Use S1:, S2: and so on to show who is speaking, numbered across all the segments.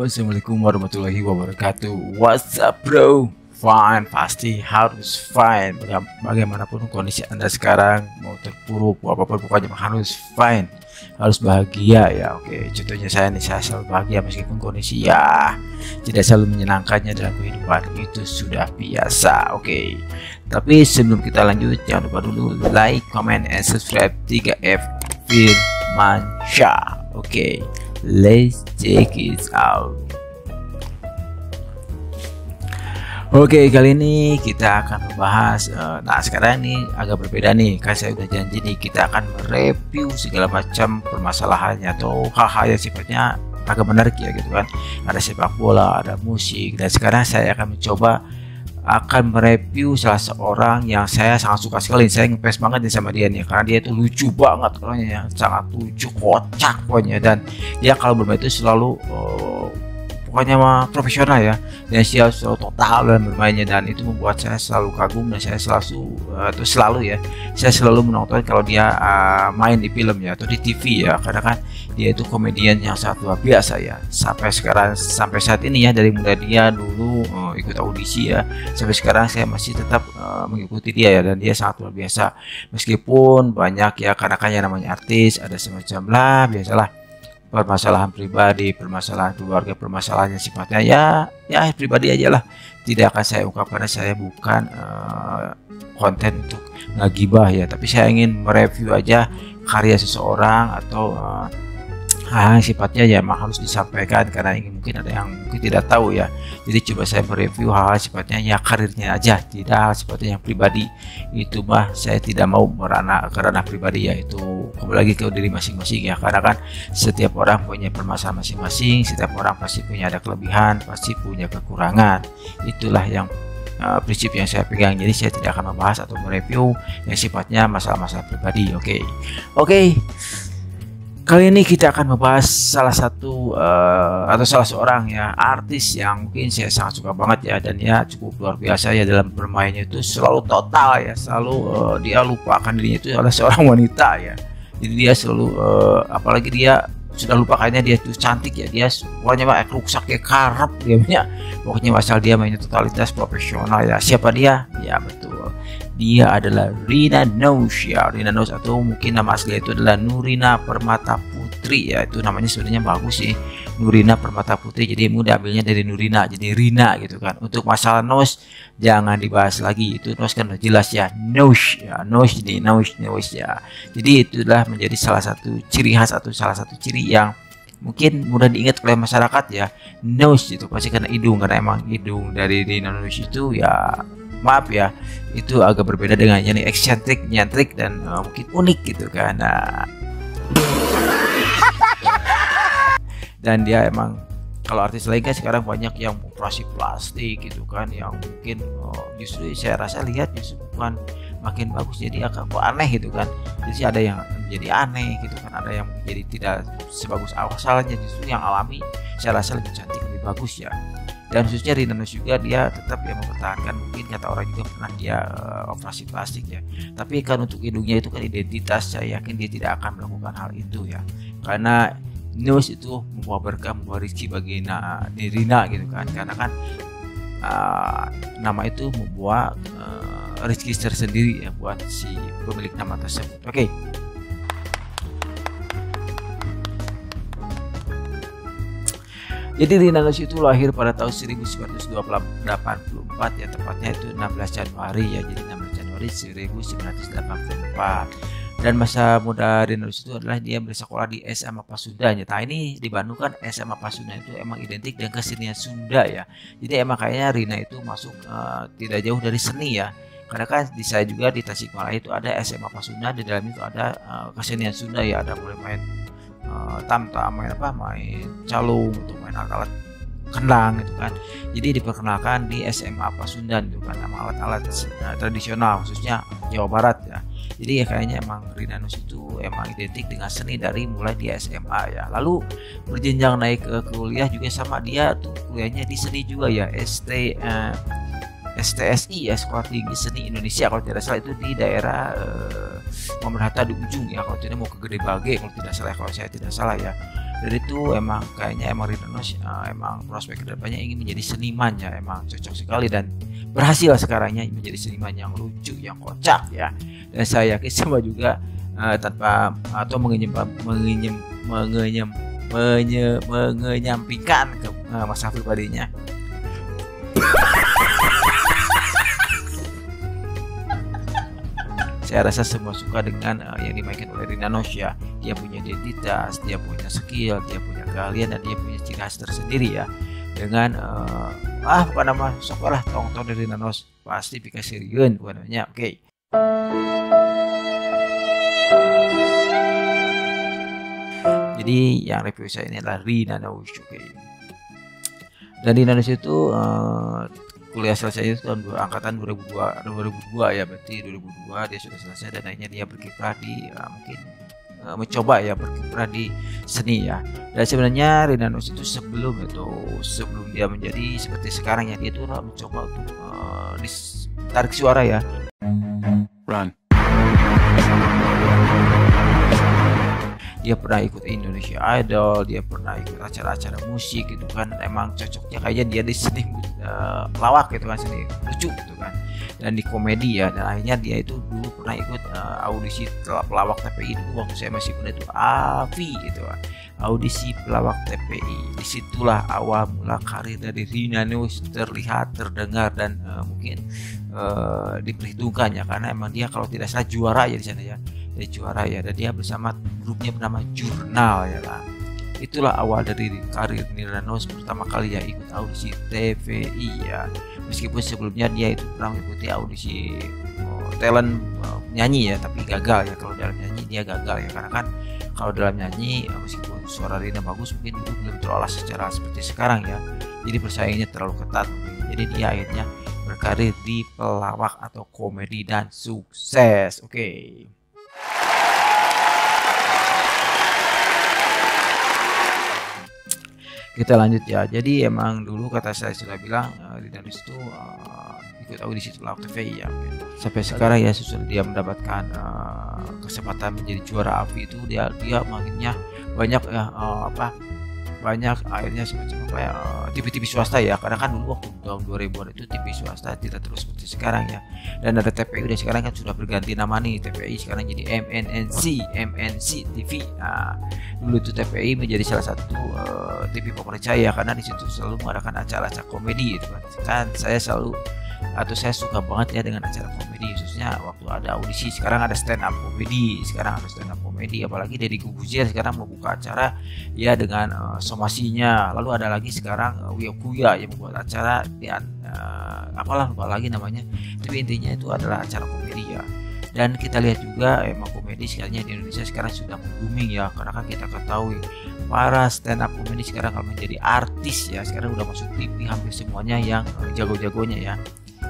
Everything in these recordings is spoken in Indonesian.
S1: Assalamualaikum warahmatullahi wabarakatuh. What's up bro? Fine, pasti harus fine. Bagaimanapun kondisi Anda sekarang, mau terpuruk apapun, pokoknya harus fine, harus bahagia ya. Oke, contohnya saya nih, saya selalu bahagia meskipun kondisi ya tidak selalu menyenangkannya dalam kehidupan, itu sudah biasa. Oke, tapi sebelum kita lanjut, jangan lupa dulu like, comment, and subscribe 3F Firmansyah. Oke, let's check it out. Oke, kali ini kita akan membahas nah sekarang ini agak berbeda nih, kan saya udah janji nih kita akan mereview segala macam permasalahannya atau hal-hal yang sifatnya agak menarik ya gitu kan. Ada sepak bola, ada musik, dan sekarang saya akan mencoba mereview salah seorang yang saya sangat suka sekali. Saya ngefans banget nih sama dia nih, karena dia itu lucu banget orangnya ya, sangat lucu, kocak pokoknya, dan dia kalau bermain itu selalu pokoknya mah profesional ya, dan dia selalu total dalam bermainnya, dan itu membuat saya selalu kagum, dan saya selalu menonton kalau dia main di film ya atau di TV ya, karena kan dia itu komedian yang sangat luar biasa ya. Sampai saat ini ya, dari mulai dia dulu ikut audisi ya, sampai sekarang saya masih tetap mengikuti dia ya, dan dia sangat luar biasa meskipun banyak ya, karena kan yang namanya artis ada semacam lah biasalah permasalahan pribadi, permasalahan keluarga, permasalahan yang sifatnya ya pribadi aja lah. Tidak akan saya ungkap karena saya bukan konten untuk ngagibah ya, tapi saya ingin mereview aja karya seseorang atau hal yang sifatnya ya emang harus disampaikan, karena mungkin ada yang mungkin tidak tahu ya. Jadi coba saya mereview hal-hal sifatnya ya karirnya aja, tidak hal sifatnya yang pribadi. Itu mah saya tidak mau merana ke ranah pribadi ya, itu kembali lagi ke diri masing-masing ya, karena kan setiap orang punya permasalahan masing-masing, setiap orang pasti punya ada kelebihan, pasti punya kekurangan. Itulah yang prinsip yang saya pegang. Jadi saya tidak akan membahas atau mereview yang sifatnya masalah-masalah pribadi. Oke. Kali ini kita akan membahas salah seorang ya artis yang mungkin saya sangat suka banget ya, dan dia cukup luar biasa ya dalam bermainnya, itu selalu total ya, selalu dia lupakan dirinya itu adalah seorang wanita ya. Jadi dia selalu apalagi dia sudah lupa kayaknya dia itu cantik ya, dia pokoknya mah rusak kayak karep dia punya, pokoknya asal dia mainnya totalitas profesional ya. Siapa dia? Ya betul, dia adalah Rina Nose ya, Rina Nose, atau mungkin nama asli itu adalah Nurina Permata Putri ya. Itu namanya sebenarnya bagus sih, Nurina Permata Putri, jadi mudah ambilnya dari Nurina jadi Rina gitu kan. Untuk masalah nose jangan dibahas lagi, itu nose kan udah jelas ya, nose ya, nose jadi nose ya. Jadi itulah menjadi salah satu ciri khas atau salah satu ciri yang mungkin mudah diingat oleh masyarakat ya. Nose itu pasti karena hidung, karena emang hidung dari Rina Nose itu ya, maaf ya, itu agak berbeda dengan yang eksentrik, nyentrik, dan mungkin unik gitu kan. Dan dia emang, kalau artis lain kan sekarang banyak yang operasi plastik gitu kan, yang mungkin justru saya rasa lihat justru bukan makin bagus, jadi agak aneh gitu kan. Jadi ada yang menjadi aneh gitu kan, ada yang menjadi tidak sebagus asalnya, justru yang alami saya rasa lebih cantik, lebih bagus ya. Dan khususnya Rina Nose juga, dia tetap yang mempertahankan, mungkin kata orang juga pernah dia operasi plastik ya, tapi kan untuk hidungnya itu kan identitas, saya yakin dia tidak akan melakukan hal itu ya, karena Nose itu membawa berkah, membawa rezeki bagi Rina gitu kan, karena kan nama itu membawa rezeki tersendiri ya buat si pemilik nama tersebut. Oke. Jadi Rina Nose itu lahir pada tahun 1984 ya, tepatnya itu 16 Januari ya, jadi 16 Januari 1984. Dan masa muda Rina Nose itu adalah dia bersekolah di SMA Pasundan ya. Nah ini di Bandung kan SMA Pasundan itu emang identik dengan kesenian Sunda ya. Jadi emang kayaknya Rina itu masuk tidak jauh dari seni ya. Karena kan di saya juga di Tasikmalaya itu ada SMA Pasundan, di dalam itu ada kesenian Sunda ya, ada mulai main tam-tam, main calung, untuk main alat-alat kendang gitu kan. Jadi diperkenalkan di SMA Pasundan itu kan, nama alat-alat tradisional khususnya Jawa Barat ya. Jadi ya kayaknya emang Rina Nose itu emang identik dengan seni dari mulai di SMA ya. Lalu berjenjang naik ke kuliah juga sama, dia tuh kuliahnya di seni juga ya, STSI ya, Sekolah Tinggi Seni Indonesia kalau tidak salah, itu di daerah Muhammad Hatta di ujung ya, kalau tidak mau ke Gede Bage kalau tidak salah, kalau saya tidak salah ya. dari itu emang kayaknya emang Rina Nose emang prospek kedepannya ingin menjadi seniman ya, emang cocok sekali dan berhasil sekarangnya menjadi seniman yang lucu, yang kocak ya. Dan saya yakin semua juga tanpa atau mengenyampingkan ke masalah pribadinya. Saya rasa semua suka dengan yang dimainkan oleh Rina Nose ya. Dia punya identitas, dia punya skill, dia punya keahlian, dan dia punya ciri khas tersendiri ya. Dengan bukan nama sok lah tong-tong dari Rina Nose pasti pikasirieun bukan namanya. Oke. Jadi yang review saya ini adalah Rina Nose. Oke. Dan Rina Nose itu kuliah selesai itu tahun angkatan 2002 ya, berarti 2002 dia sudah selesai dan akhirnya dia berkiprah di mungkin mencoba ya berkiprah di seni ya. Dan sebenarnya Rina Nose itu sebelum dia menjadi seperti sekarang ya, dia itu mencoba untuk tarik suara ya. Run. Dia pernah ikut Indonesia Idol, dia pernah ikut acara-acara musik gitu kan. Emang cocoknya kayaknya dia di seni pelawak gitu kan, seni lucu gitu kan, dan di komedi ya. Dan akhirnya dia itu dulu pernah ikut audisi pelawak TPI dulu waktu saya masih muda itu, AVI gitu kan, audisi pelawak TPI. Disitulah awal mula karir dari Rina Nose terlihat, terdengar, dan mungkin diperhitungkan ya, karena emang dia kalau tidak salah juara ya di sana ya. Dia juara ya, dan dia bersama grupnya bernama Jurnal ya lah. Itulah awal dari karir Rina Nose pertama kali ya ikut audisi TVI ya. Meskipun sebelumnya dia itu pernah mengikuti audisi talent nyanyi ya, tapi gagal ya. Kalau dalam nyanyi dia gagal ya, karena kan kalau dalam nyanyi meskipun suara Rina bagus, mungkin dulu belum terolah secara seperti sekarang ya. Jadi persaingannya terlalu ketat mungkin. Jadi dia akhirnya berkarir di pelawak atau komedi dan sukses. Oke. Kita lanjut ya. Jadi emang dulu kata saya sudah bilang Rina Nose itu ikut audisi pelawak TVI ya. Sampai sekarang ya sesudah dia mendapatkan kesempatan menjadi juara AVI itu dia makinnya banyak ya banyak akhirnya semacam kayak TV-TV swasta ya, karena kan dulu waktu tahun 2000-an itu TV swasta tidak terus seperti sekarang ya. Dan ada TPI, udah sekarang kan sudah berganti nama nih, TPI sekarang jadi MNC TV. Nah, dulu itu TPI menjadi salah satu TV pemercaya karena di situ selalu mengadakan acara-acara komedi gitu kan. Saya suka banget ya dengan acara komedi, khususnya waktu ada audisi. Sekarang ada stand up komedi, apalagi Deddy Corbuzier sekarang membuka acara ya dengan somasinya. Lalu ada lagi sekarang Wiokuya yang membuat acara dan lupa lagi namanya, tapi intinya itu adalah acara komedi ya. Dan kita lihat juga emang komedi sekarang di Indonesia sekarang sudah booming ya, karena kan kita ketahui para stand up komedi sekarang kalau menjadi artis ya, sekarang udah masuk TV hampir semuanya yang jago-jagonya ya.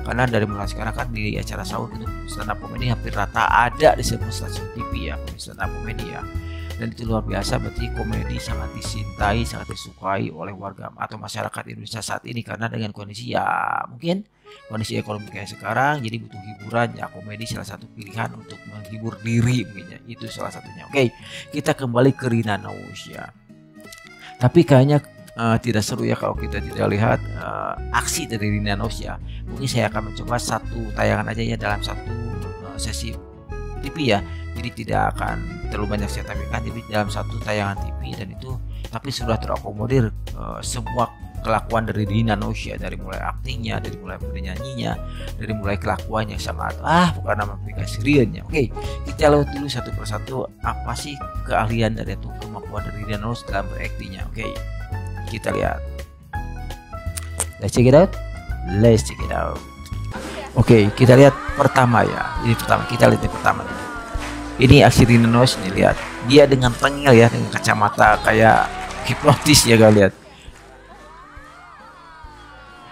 S1: Karena dari mulai sekarang kan di acara sahur itu stand up komedi hampir rata ada di semua stasiun TV ya, stand up komedi ya. Dan itu luar biasa, berarti komedi sangat dicintai, sangat disukai oleh warga atau masyarakat Indonesia saat ini, karena dengan kondisi ya mungkin kondisi ekonomi kayak sekarang, jadi butuh hiburan ya, komedi salah satu pilihan untuk menghibur diri mungkin ya, itu salah satunya. Oke, kita kembali ke Rina Nose ya. Tapi kayaknya tidak seru ya kalau kita tidak lihat aksi dari Rina Nose ya. Mungkin saya akan mencoba satu tayangan aja ya dalam satu sesi TV ya. Jadi tidak akan terlalu banyak saya tampilkan, jadi dalam satu tayangan TV, dan itu tapi sudah terakomodir semua kelakuan dari Rina Nose ya, dari mulai aktingnya, dari mulai bernyanyinya, dari mulai kelakuannya sangat bukan nama pikasiriannya. Oke, kita lihat dulu satu persatu apa sih keahlian dari itu, kemampuan dari Rina Nose dalam beraktingnya. Oke, kita lihat. Let's check it out. Oke, kita lihat pertama ya. Kita lihat yang pertama dulu. Ini aksi Rina Nose nih, lihat. Dia dengan tengil ya, dengan kacamata kayak hipnotis ya, kalian lihat.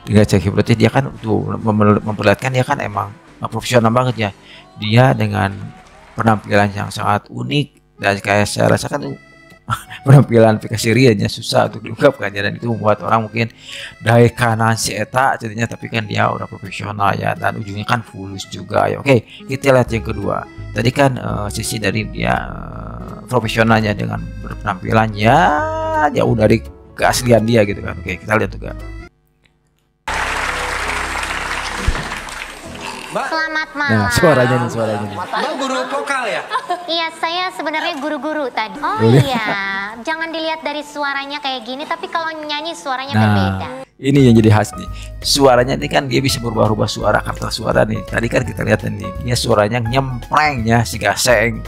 S1: Dengan cara hipnotis dia kan tuh memperlihatkan dia kan emang profesional banget ya. Dia dengan penampilan yang sangat unik, dan kayak saya rasakan tuh penampilan pikasiriannya susah untuk diungkapkan ya, dan itu membuat orang mungkin dari kanan si eta jadinya, tapi kan dia udah profesional ya, dan ujungnya kan fulus juga ya. Oke, kita lihat yang kedua. Tadi kan sisi dari dia profesionalnya dengan berpenampilan ya jauh dari keaslian dia gitu kan. Oke, kita lihat juga.
S2: Selamat malam.
S1: Nah, suaranya nih.
S3: Mbak guru vokal ya?
S2: Iya, saya sebenarnya guru-guru tadi. Oh iya, jangan dilihat dari suaranya kayak gini, tapi kalau nyanyi suaranya berbeda.
S1: Ini yang jadi khas nih. Suaranya ini kan dia bisa berubah-ubah suara, karakter suara nih. Tadi kan kita lihat nih, dia suaranya nyempreng ya, sehingga seng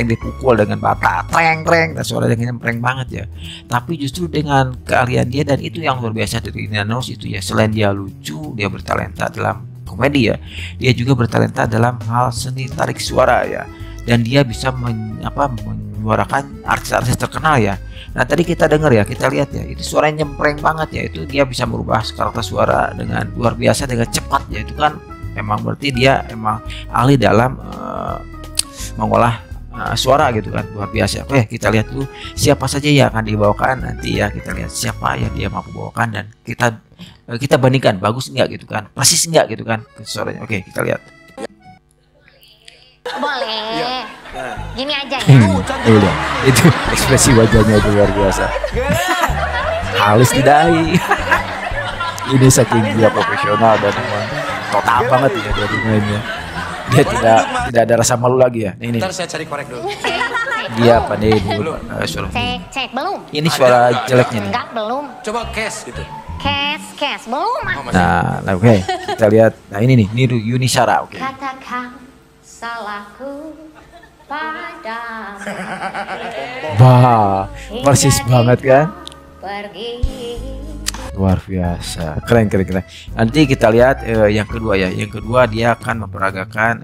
S1: dipukul dengan bata, treng, dan suaranya nyempreng banget ya. Tapi justru dengan keahlian dia, dan itu yang luar biasa dari Rina Nose itu ya, selain dia lucu, dia bertalenta dalam komedi ya, dia juga bertalenta dalam hal seni tarik suara ya, dan dia bisa menyuarakan artis-artis terkenal ya. Nah tadi kita dengar ya, kita lihat ya, itu suaranya nyempreng banget ya, itu dia bisa merubah karakter suara dengan luar biasa, dengan cepat ya. Itu kan emang berarti dia emang ahli dalam mengolah suara gitu kan, luar biasa. Oke, kita lihat dulu siapa saja yang akan dibawakan nanti ya, kita lihat siapa yang dia mampu bawakan, dan kita bandingkan bagus enggak gitu kan, persis enggak gitu kan suaranya. Oke, kita lihat.
S2: Boleh. Gini aja ya.
S1: Udah, itu ekspresi wajahnya itu luar biasa. Halus di dahi. Ini saking dia profesional dan memang total banget ya dia mainnya. Dia tidak ada rasa malu lagi ya. Ini.
S3: Ntar saya cari korek dulu.
S1: Dia pandai dulu.
S2: Cek belum.
S1: Ini suara jeleknya nih.
S2: Enggak, belum.
S3: Coba cash gitu.
S2: Cash belum.
S1: Nah, oke. Kita lihat. Nah, ini nih, ini Yuni Shara. Oke.
S2: Katakan salahku padamu.
S1: Wah, persis banget kan?
S2: Pergi.
S1: Luar biasa, keren. Nanti kita lihat yang kedua ya. Yang kedua dia akan memperagakan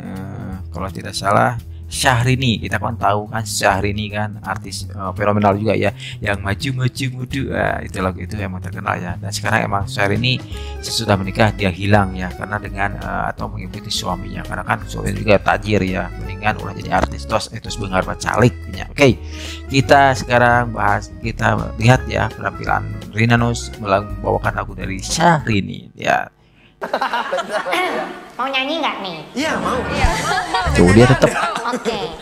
S1: kalau tidak salah Syahrini. Kita kan tahu kan Syahrini kan artis fenomenal juga ya, yang maju mudu. Itu lagu itu emang terkenal ya. Dan sekarang emang Syahrini sesudah menikah dia hilang ya, karena dengan atau mengikuti suaminya, karena kan suaminya juga tajir ya, mendingan ulah jadi artis terus bengar bacalik ya. Oke, kita sekarang kita lihat ya penampilan Rina Nose membawakan lagu dari Syahrini ya.
S2: Mau nyanyi nggak nih?
S3: Iya mau.
S1: Tuh dia tetap.
S2: Oke.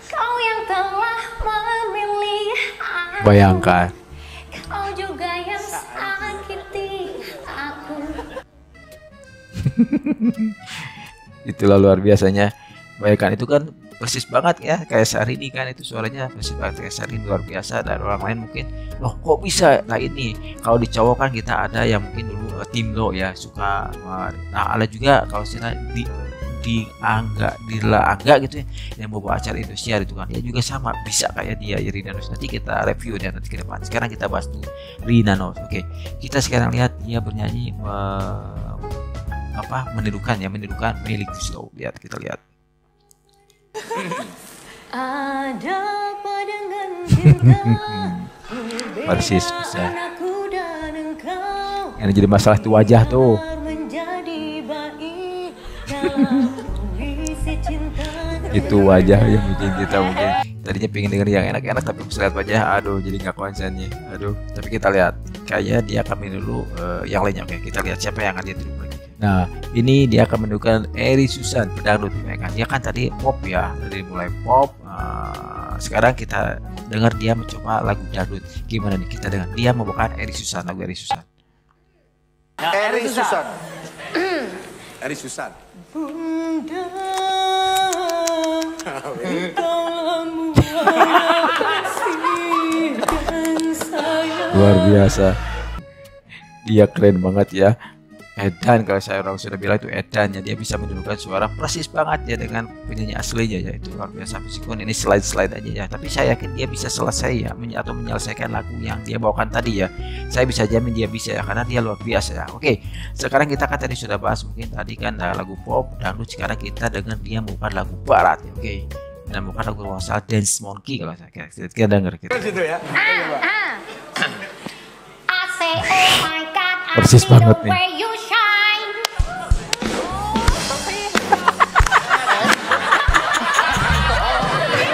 S2: Kau yang telah memilih aku.
S1: Bayangkan.
S2: Kau juga yang sakiti aku.
S1: Itulah luar biasanya. Bayangkan itu kan persis banget ya kayak Syahrini kan, itu suaranya persis banget kayak Syahrini, luar biasa. Dan orang lain mungkin loh kok bisa. Nah ini kalau di cowok kan kita ada yang mungkin dulu tim lo ya suka, nah ada juga kalau kita Angga gitu ya, yang bawa acara Indosiar itu kan, dia juga sama bisa kayak dia ya, Rina Nose. Nanti kita review dia nanti ke depan. Sekarang kita bahas dulu Rina Nose. Oke, kita sekarang lihat dia bernyanyi menirukan Melly Guslow. Kita lihat.
S2: Ada apa dengan cinta?
S1: Persis bisa. Yang jadi masalah itu wajah tuh. Itu wajah yang bikin kita mungkin tadinya pengen denger yang enak-enak, tapi pas lihat wajah aduh jadi nggak konsennya. Tapi kita lihat kayaknya dia akan dulu yang lainnya. Oke, kita lihat siapa yang akan dia dulu lagi. Nah ini dia akan menunjukkan Eri Susan pedangdut ya kan. Dia kan tadi pop ya, dari mulai pop. Sekarang kita dengar dia mencoba lagu dangdut. Gimana nih kita dengar dia membawakan Eri Susan, lagu Eri Susan.
S3: Eri Susan. Eri Susan.
S2: Bunda,
S1: luar biasa. Dia keren banget ya. Edan, kalau saya orang sudah bilang itu edan ya, dia bisa menirukan suara persis banget ya dengan penyanyi aslinya ya, itu luar biasa. Meskipun ini slide aja ya, tapi saya yakin dia bisa selesai ya atau menyelesaikan lagu yang dia bawakan tadi ya. Saya bisa jamin dia bisa ya, karena dia luar biasa ya. Oke, sekarang kita kan tadi sudah bahas mungkin tadi kan lagu pop dangdut, sekarang kita dengar dia membuat lagu barat ya. Oke, dan bukan lagu asal Dance Monkey kalau saya kira. Kita dengar kita.
S3: Gitu ya.
S1: Persis banget nih.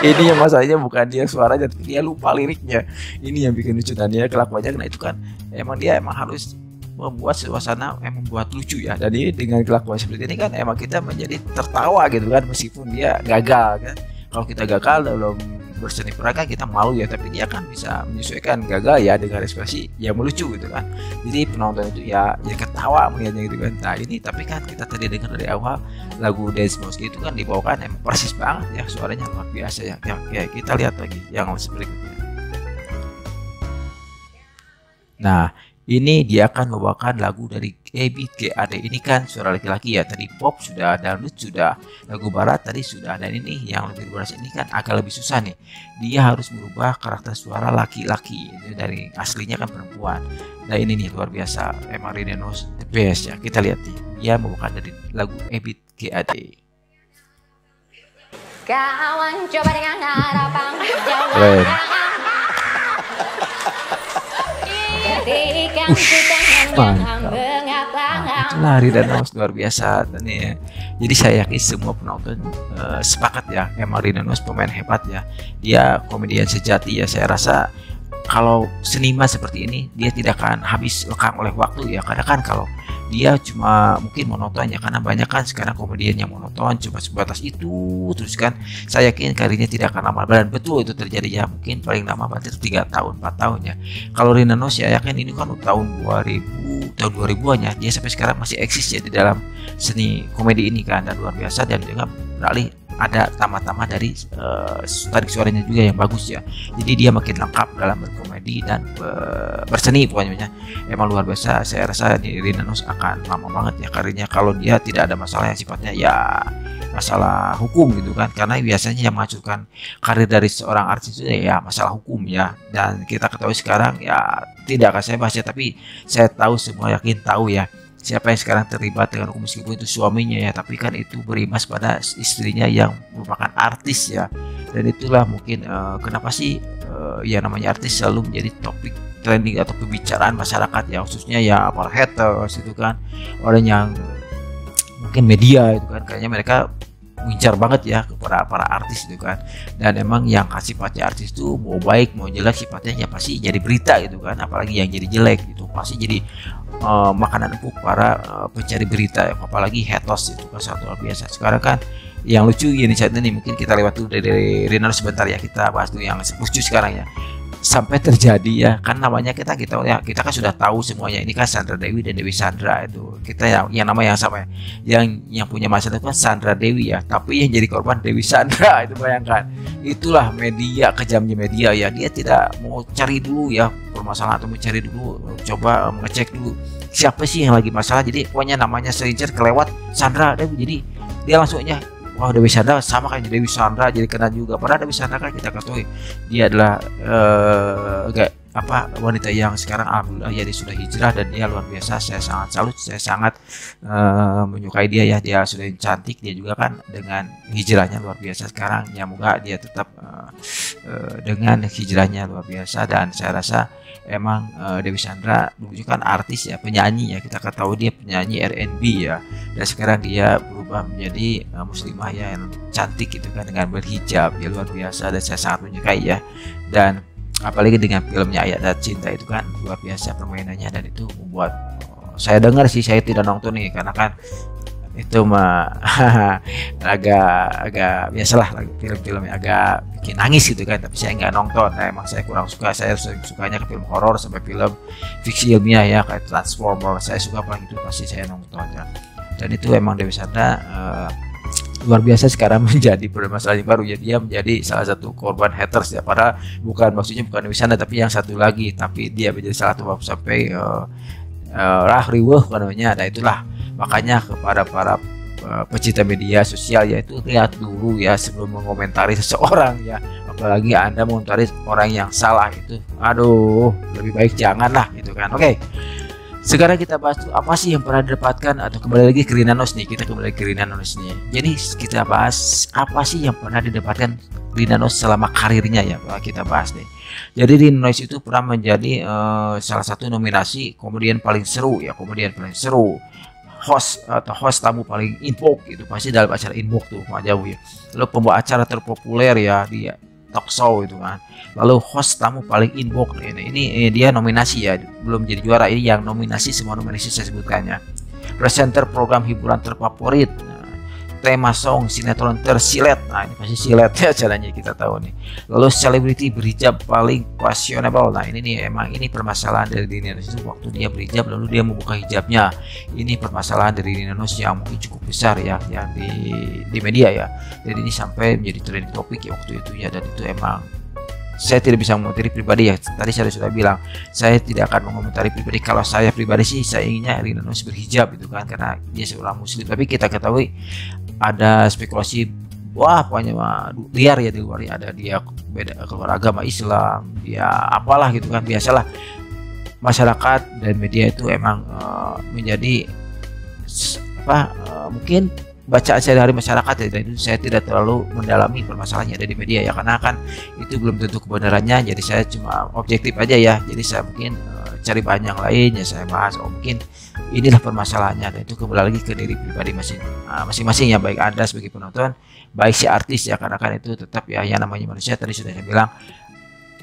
S1: Ini yang masalahnya bukan dia suaranya, tapi dia lupa liriknya. Ini yang bikin lucu, dan dia kelakuannya karena itu kan emang dia harus membuat suasana membuat lucu ya. Jadi dengan kelakuan seperti ini kan emang kita menjadi tertawa gitu kan, meskipun dia gagal kan. Kalau kita gagal dalam berseni peraga kita malu ya, tapi dia kan bisa menyesuaikan gagal ya dengan ekspresi yang melucu gitu kan. Jadi penonton itu ya ketawa melihatnya gitu kan. Nah ini tapi kan kita tadi dengar dari awal lagu Dance Monkey itu kan dibawakan emang persis banget ya, suaranya luar biasa ya. Oke, kita lihat lagi yang berikutnya. Nah ini dia akan membawakan lagu dari ABGAD. Ini kan suara laki-laki ya, tadi pop sudah, dangdut sudah, lagu barat tadi sudah, dan ini yang lebih berat ini kan agak lebih susah nih. Dia harus merubah karakter suara laki-laki dari aslinya kan perempuan. Nah ini nih luar biasa, emang Rinenos the best ya. Kita lihat nih, dia membawakan dari lagu ABGAD.
S2: Kawan coba dengan harapan jauh.
S1: Itulah Rinenos luar biasa ya. Jadi saya yakin semua penonton sepakat ya, emang Rinenos pemain hebat ya. Dia komedian sejati ya. Saya rasa kalau seniman seperti ini dia tidak akan habis lekang oleh waktu ya. Karena kan kalau dia cuma mungkin monoton ya, karena banyak kan sekarang komedian yang monoton cuma sebatas itu terus kan. Saya yakin karirnya tidak akan lama, dan betul itu terjadi ya, mungkin paling lama berarti 3 tahun 4 tahun ya. Kalau Rinenos ya yakin ini kan tahun 2000-an ya, dia sampai sekarang masih eksis ya di dalam seni komedi ini kan, dan luar biasa. Dan juga beralih ada tambah-tambah dari tarik suaranya juga yang bagus ya. Jadi dia makin lengkap dalam berkomedi dan berseni pokoknya. Emang luar biasa. Saya rasa di Rinenos akan lama banget ya karirnya, kalau dia tidak ada masalah yang sifatnya ya masalah hukum gitu kan. Karena biasanya yang menghancurkan karir dari seorang artis itu ya masalah hukum ya. Dan kita ketahui sekarang ya, tidak akan saya bahas ya, tapi saya tahu, semua yakin tahu ya siapa yang sekarang terlibat dengan hukum, meskipun itu suaminya ya, tapi kan itu berimbas pada istrinya yang merupakan artis ya. Dan itulah mungkin kenapa sih ya namanya artis selalu menjadi topik trending atau pembicaraan masyarakat ya, khususnya ya para haters itu kan, orang yang mungkin media itu kan, kayaknya mereka wincar banget ya kepada para artis itu kan. Dan emang yang sifatnya artis itu mau baik mau jelek sifatnya ya pasti jadi berita gitu kan, apalagi yang jadi jelek itu pasti jadi makanan empuk para pencari berita ya. Apalagi haters itu kan satu luar biasa. Sekarang kan yang lucu ini saat ini, mungkin kita lewat dulu dari Rinenos sebentar ya, kita bahas dulu yang lucu sekarang ya. Sampai terjadi ya kan, namanya kita kan sudah tahu semuanya, ini kan Sandra Dewi dan Dewi Sandra itu, kita yang nama yang sama ya, yang punya masalah itu kan Sandra Dewi ya, tapi yang jadi korban Dewi Sandra. Itu bayangkan, itulah media, kejamnya media ya, dia tidak mau cari dulu ya permasalahan, atau mencari dulu, coba mengecek dulu siapa sih yang lagi masalah. Jadi pokoknya namanya serincer kelewat Sandra Dewi, jadi dia langsungnya wah Dewi Sandra sama kayak Dewi Sandra, jadi kena juga. Padahal Dewi Sandra kan kita ketahui dia adalah wanita yang sekarang alhamdulillah ya dia sudah hijrah, dan dia luar biasa. Saya sangat salut, saya sangat menyukai dia ya. Dia sudah cantik, dia juga kan dengan hijrahnya luar biasa sekarang ya. Moga dia tetap dengan hijrahnya luar biasa. Dan saya rasa emang Dewi Sandra dulu kan artis ya, penyanyi ya, kita ketahui dia penyanyi R&B ya, dan sekarang dia berubah menjadi muslimah ya yang cantik gitu kan, dengan berhijab ya, luar biasa. Dan saya sangat menyukai ya, dan apalagi dengan filmnya Ayat dan Cinta itu kan luar biasa permainannya. Dan itu membuat saya dengar sih, saya tidak nonton nih karena kan itu mah agak biasalah film-film yang agak bikin nangis gitu kan, tapi saya nggak nonton. Nah, emang saya kurang suka, saya sukanya ke film horor sampai film fiksi ilmiah ya kayak Transformer, saya suka, apalagi itu pasti saya nonton ya. Dan itu emang Dewi Sandra luar biasa sekarang menjadi permasalahan yang baru ya, dia menjadi salah satu korban haters ya, padahal maksudnya bukan Dewi Sandra tapi yang satu lagi, tapi dia menjadi salah satu sampai riweuh namanya. Nah itulah makanya kepada para pecinta media sosial ya, itu lihat dulu ya sebelum mengomentari seseorang ya, apalagi Anda mengomentari orang yang salah itu, aduh lebih baik janganlah gitu kan. Oke. Sekarang kita bahas apa sih yang pernah didapatkan, atau kembali lagi ke Rinenos nih, kita kembali ke Rinenos nih. Jadi kita bahas apa sih yang pernah didapatkan Rinenos selama karirnya ya, kita bahas nih. Jadi Rinenos itu pernah menjadi salah satu nominasi komedian paling seru ya, komedian paling seru, host tamu paling invoke itu pasti dalam acara invoke tuh Pak Jauh ya. Lalu pembawa acara terpopuler ya dia talk show itu kan. Lalu host tamu paling inbox ini dia nominasi ya, belum jadi juara. Ini yang nominasi, semua nominasi saya sebutkannya. Presenter program hiburan terfavorit, tema song sinetron tersilet. Nah ini pasti silet ya caranya kita tahu nih. Lalu selebriti berhijab paling fashionable. Nah ini nih emang ini permasalahan dari Rina Nose itu waktu dia berhijab lalu dia membuka hijabnya. Ini permasalahan dari Rina Nose yang mungkin cukup besar ya yang di media ya. Jadi ini sampai menjadi trending topik ya waktu itu ya, dan itu emang saya tidak bisa mengomentari pribadi ya. Tadi saya sudah bilang saya tidak akan mengomentari pribadi. Kalau saya pribadi sih saya inginnya Rina Nose berhijab gitu kan karena dia seorang muslim. Tapi kita ketahui ada spekulasi wah pokoknya liar ya di luar ya, ada dia beda keluar agama Islam ya apalah gitu kan. Biasalah masyarakat dan media itu emang menjadi mungkin bacaan sehari-hari masyarakat ya, dan itu saya tidak terlalu mendalami permasalahannya dari media ya karena kan itu belum tentu kebenarannya. Jadi saya cuma objektif aja ya, jadi saya mungkin cari bahan yang lain ya saya bahas mungkin inilah permasalahannya, dan itu kembali lagi ke diri pribadi masing-masing ya, baik Anda sebagai penonton, baik si artis ya, karena kan itu tetap ya yang namanya manusia. Tadi sudah saya bilang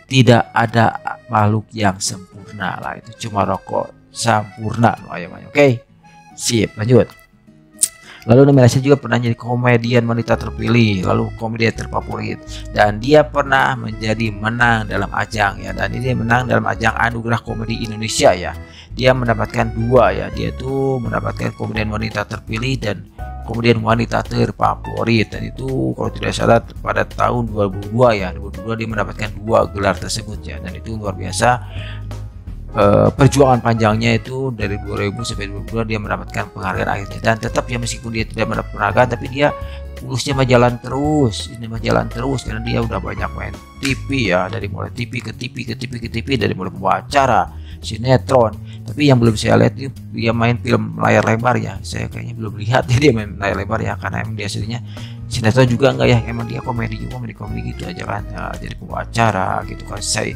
S1: tidak ada makhluk yang sempurna lah, itu cuma rokok sempurna ayam-ayam. Oke, sip, lanjut. Lalu Malaysia juga pernah jadi komedian wanita terpilih, lalu komedian terfavorit, dan dia pernah menjadi menang dalam ajang ya, dan ini menang dalam ajang Anugerah Komedi Indonesia ya. Dia mendapatkan 2 ya, dia tuh mendapatkan komedian wanita terpilih dan komedian wanita terfavorit, dan itu kalau tidak salah pada tahun 2002 ya, 2002 dia mendapatkan 2 gelar tersebut ya, dan itu luar biasa. Perjuangan panjangnya itu dari 2000 sampai 2002 dia mendapatkan penghargaan akhirnya, dan tetap ya meskipun dia tidak mendapat penghargaan tapi dia ulusnya mah jalan terus, ini mah jalan terus karena dia udah banyak main TV ya, dari mulai TV ke TV ke TV ke TV, dari mulai pembawa acara, sinetron. Tapi yang belum saya lihat itu dia main film layar lebar ya, saya kayaknya belum lihat ya dia main layar lebar ya, karena emang dia aslinya sinetron juga enggak ya, emang dia komedi gitu aja kan ya, jadi pembawa acara gitu kan. Saya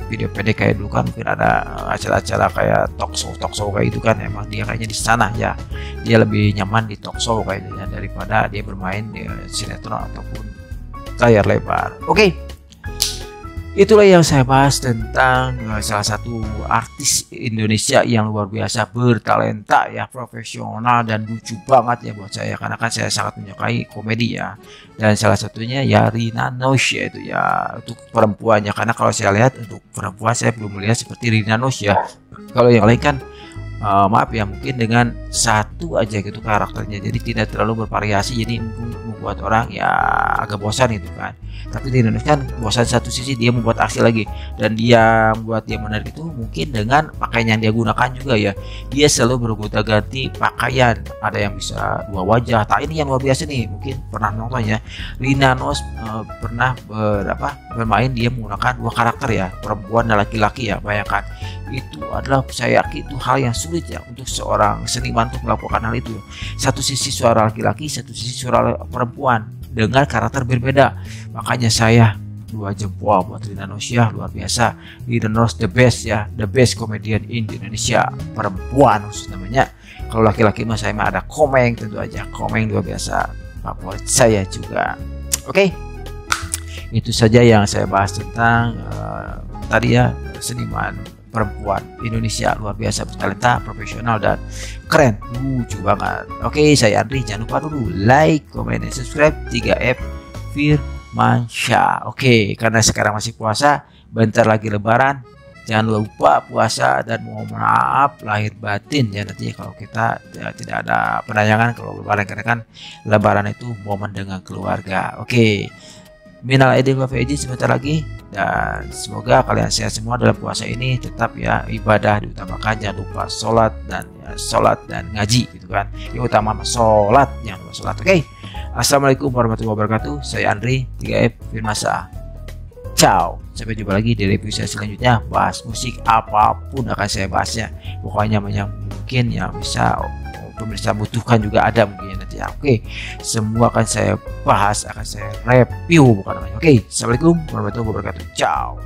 S1: video pendek kayak dulu kan mungkin ada acara-acara kayak talk show kayak itu kan, emang dia kayaknya di sana ya, dia lebih nyaman di talk show kayaknya daripada dia bermain di sinetron ataupun layar lebar. Oke, itulah yang saya bahas tentang salah satu artis Indonesia yang luar biasa bertalenta ya, profesional dan lucu banget ya buat saya, karena kan saya sangat menyukai komedi ya, dan salah satunya ya Rina Nose itu ya untuk perempuannya, karena kalau saya lihat untuk perempuan saya belum melihat seperti Rina Nose ya. Kalau yang lain kan maaf ya mungkin dengan satu aja gitu karakternya, jadi tidak terlalu bervariasi, jadi membuat orang ya agak bosan gitu kan. Tapi di Indonesia kan bosan satu sisi, dia membuat aksi lagi, dan dia membuat dia menarik itu mungkin dengan pakaian yang dia gunakan juga ya, dia selalu bergonta-ganti pakaian, ada yang bisa 2 wajah. Tak ini yang luar biasa nih, mungkin pernah nonton ya, Rina Nose pernah bermain dia menggunakan 2 karakter ya, perempuan dan laki-laki ya. Bayangkan itu adalah, saya yakin itu hal yang sulit ya untuk seorang seniman untuk melakukan hal itu. Satu sisi suara laki-laki, satu sisi suara perempuan dengan karakter berbeda. Makanya saya 2 jempol buat Rina Nose ya, luar biasa. Rina Nose the best ya, the best comedian in Indonesia, perempuan khusus namanya. Kalau laki-laki mah saya mah ada Komeng, tentu aja Komeng luar biasa favorit saya juga. Oke, itu saja yang saya bahas tentang tadi ya, seniman perempuan Indonesia luar biasa bertalenta, profesional dan keren, lucu banget. Oke, saya Andri, jangan lupa dulu like, comment, dan subscribe 3F Firmansyah. Oke, karena sekarang masih puasa, bentar lagi lebaran, jangan lupa puasa dan mohon maaf lahir batin ya nanti kalau kita tidak ada penayangan kalau lebaran, karena kan lebaran itu momen dengan keluarga. Oke, minal aidin wal faizin sebentar lagi, dan semoga kalian sehat semua dalam puasa ini. Tetap ya ibadah diutamakan, jangan lupa sholat dan ngaji gitu kan, yang utama sholat, jangan lupa sholat. Oke, assalamualaikum warahmatullahi wabarakatuh. Saya Andri 3F Firmansyah. Ciao, sampai jumpa lagi di review saya selanjutnya. Bahas musik apapun akan saya bahasnya, pokoknya yang mungkin yang bisa pemirsa butuhkan juga ada mungkin nanti ya. Oke, semua akan saya bahas, akan saya review bukan namanya. Oke, assalamualaikum warahmatullahi wabarakatuh. Ciao.